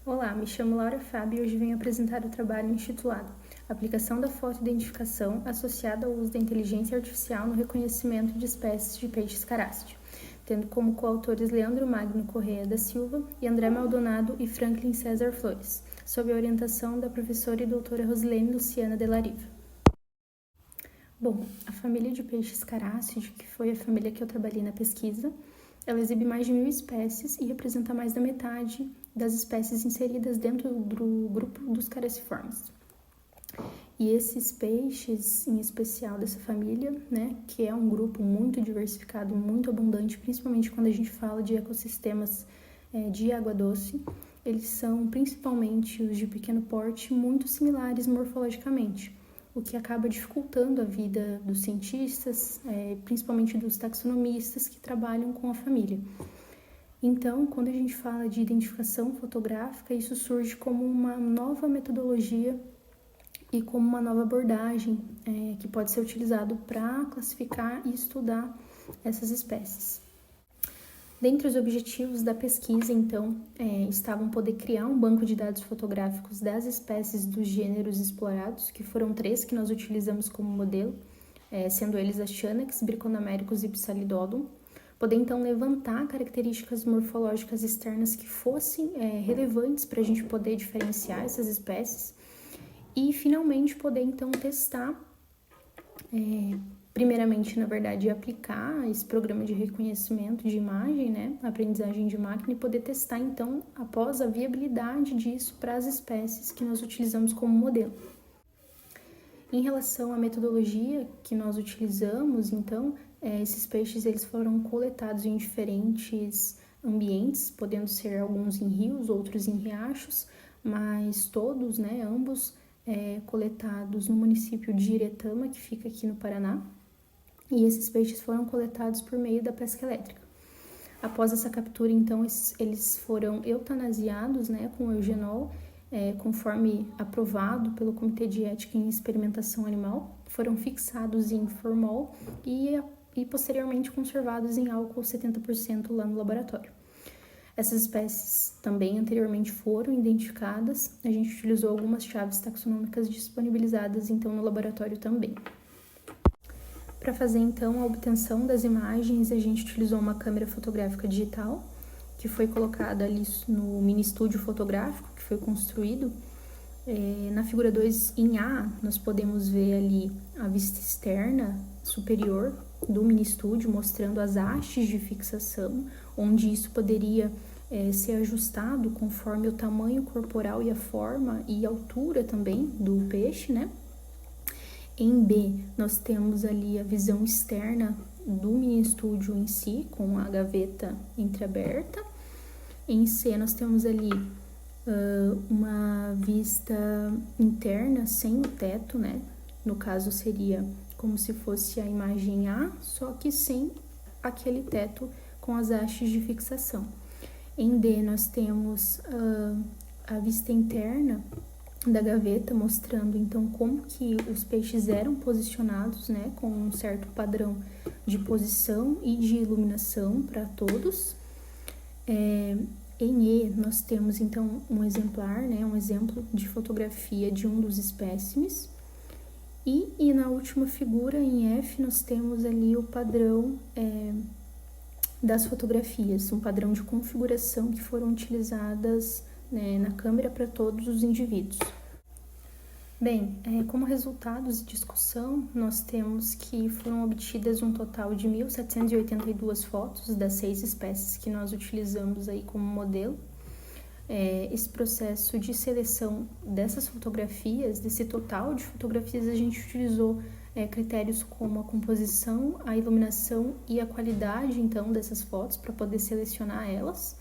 Olá, me chamo Laura Fábio e hoje venho apresentar o trabalho intitulado Aplicação da fotoidentificação associada ao uso da inteligência artificial no reconhecimento de espécies de peixes caráceo, tendo como coautores Leandro Magno Correia da Silva e André Maldonado e Franklin César Flores, sob a orientação da professora e doutora Rosilene Luciana de Lariva. Bom, a família de peixes caráceos, que foi a família que eu trabalhei na pesquisa, ela exibe mais de 1000 espécies e representa mais da metade das espécies inseridas dentro do grupo dos caraciformes. E esses peixes, em especial dessa família, que é um grupo muito diversificado, muito abundante, principalmente quando a gente fala de ecossistemas de água doce, eles são principalmente os de pequeno porte, muito similares morfologicamente, o que acaba dificultando a vida dos cientistas, principalmente dos taxonomistas que trabalham com a família. Então, quando a gente fala de identificação fotográfica, isso surge como uma nova metodologia e como uma nova abordagem que pode ser utilizado para classificar e estudar essas espécies. Dentre os objetivos da pesquisa, então, estavam poder criar um banco de dados fotográficos das espécies dos gêneros explorados, que foram 3 que nós utilizamos como modelo, sendo eles a Chanax, Briconaméricos e Psalidodon, poder então levantar características morfológicas externas que fossem relevantes para a gente poder diferenciar essas espécies e finalmente poder então testar, primeiramente, na verdade, aplicar esse programa de reconhecimento de imagem, aprendizagem de máquina, e poder testar, então, após a viabilidade disso para as espécies que nós utilizamos como modelo. Em relação à metodologia que nós utilizamos, então, esses peixes eles foram coletados em diferentes ambientes, podendo ser alguns em rios, outros em riachos, mas todos, ambos, coletados no município de Iretama, que fica aqui no Paraná. E esses peixes foram coletados por meio da pesca elétrica. Após essa captura, então, eles foram eutanasiados, com eugenol, conforme aprovado pelo Comitê de Ética em Experimentação Animal, foram fixados em formol e posteriormente conservados em álcool 70% lá no laboratório. Essas espécies também anteriormente foram identificadas, a gente utilizou algumas chaves taxonômicas disponibilizadas então no laboratório também. Para fazer, então, a obtenção das imagens, a gente utilizou uma câmera fotográfica digital, que foi colocada ali no mini estúdio fotográfico, que foi construído. Na figura 2, em A, nós podemos ver ali a vista externa superior do mini estúdio, mostrando as hastes de fixação, onde isso poderia ser ajustado conforme o tamanho corporal e a forma e altura também do peixe, Em B, nós temos ali a visão externa do mini estúdio em si, com a gaveta entreaberta. Em C, nós temos ali uma vista interna sem o teto, No caso, seria como se fosse a imagem A, só que sem aquele teto com as hastes de fixação. Em D, nós temos a vista interna da gaveta, mostrando então como que os peixes eram posicionados, com um certo padrão de posição e de iluminação para todos. Em E, nós temos então um exemplar, um exemplo de fotografia de um dos espécimes. E na última figura, em F, nós temos ali o padrão das fotografias, um padrão de configuração que foram utilizadas na câmera para todos os indivíduos. Bem, como resultados de discussão, nós temos que foram obtidas um total de 1.782 fotos das 6 espécies que nós utilizamos aí como modelo. Esse processo de seleção dessas fotografias, desse total de fotografias, a gente utilizou critérios como a composição, a iluminação e a qualidade, então, dessas fotos para poder selecionar elas.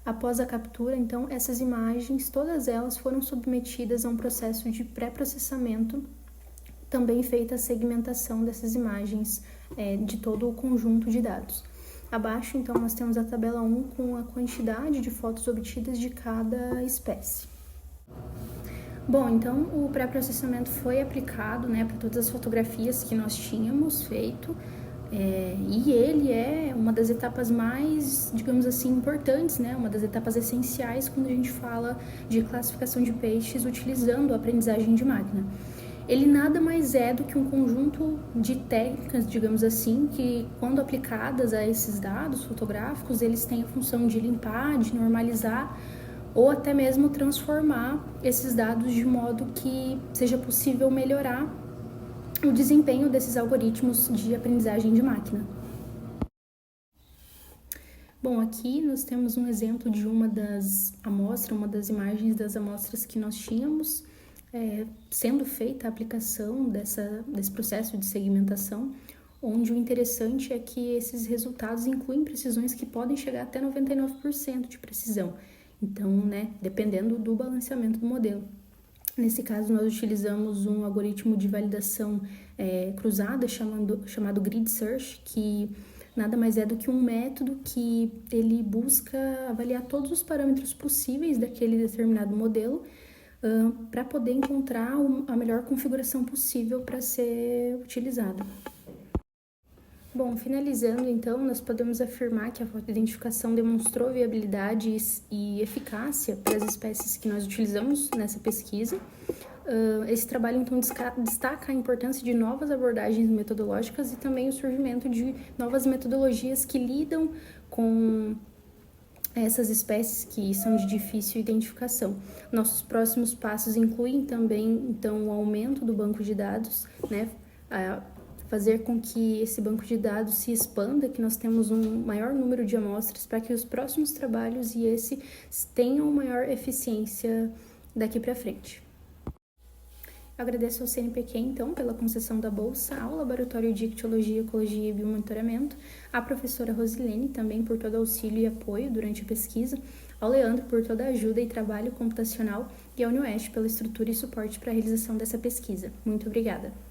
Após a captura, então, essas imagens, todas elas foram submetidas a um processo de pré-processamento, também feita a segmentação dessas imagens de todo o conjunto de dados. Abaixo, então, nós temos a tabela 1 com a quantidade de fotos obtidas de cada espécie. Bom, então, o pré-processamento foi aplicado para todas as fotografias que nós tínhamos feito. E ele é uma das etapas mais, digamos assim, importantes, né? Uma das etapas essenciais quando a gente fala de classificação de peixes utilizando a aprendizagem de máquina. Ele nada mais é do que um conjunto de técnicas, digamos assim, que quando aplicadas a esses dados fotográficos, eles têm a função de limpar, de normalizar ou até mesmo transformar esses dados de modo que seja possível melhorar o desempenho desses algoritmos de aprendizagem de máquina. Bom, aqui nós temos um exemplo de uma das imagens das amostras que nós tínhamos, sendo feita a aplicação desse processo de segmentação, onde o interessante é que esses resultados incluem precisões que podem chegar até 99% de precisão. Então, né, dependendo do balanceamento do modelo. Nesse caso, nós utilizamos um algoritmo de validação cruzada chamado Grid Search, que nada mais é do que um método que ele busca avaliar todos os parâmetros possíveis daquele determinado modelo para poder encontrar a melhor configuração possível para ser utilizado. Bom, finalizando então, nós podemos afirmar que a fotoidentificação demonstrou viabilidade e eficácia para as espécies que nós utilizamos nessa pesquisa. Esse trabalho então destaca a importância de novas abordagens metodológicas e também o surgimento de novas metodologias que lidam com essas espécies que são de difícil identificação. Nossos próximos passos incluem também então o aumento do banco de dados, né? Fazer com que esse banco de dados se expanda, que nós temos um maior número de amostras para que os próximos trabalhos e esse tenham maior eficiência daqui para frente. Eu agradeço ao CNPq, então, pela concessão da bolsa, ao Laboratório de Ictiologia, Ecologia e Biomonitoramento, à professora Rosilene, também por todo auxílio e apoio durante a pesquisa, ao Leandro por toda a ajuda e trabalho computacional e ao UniOeste pela estrutura e suporte para a realização dessa pesquisa. Muito obrigada!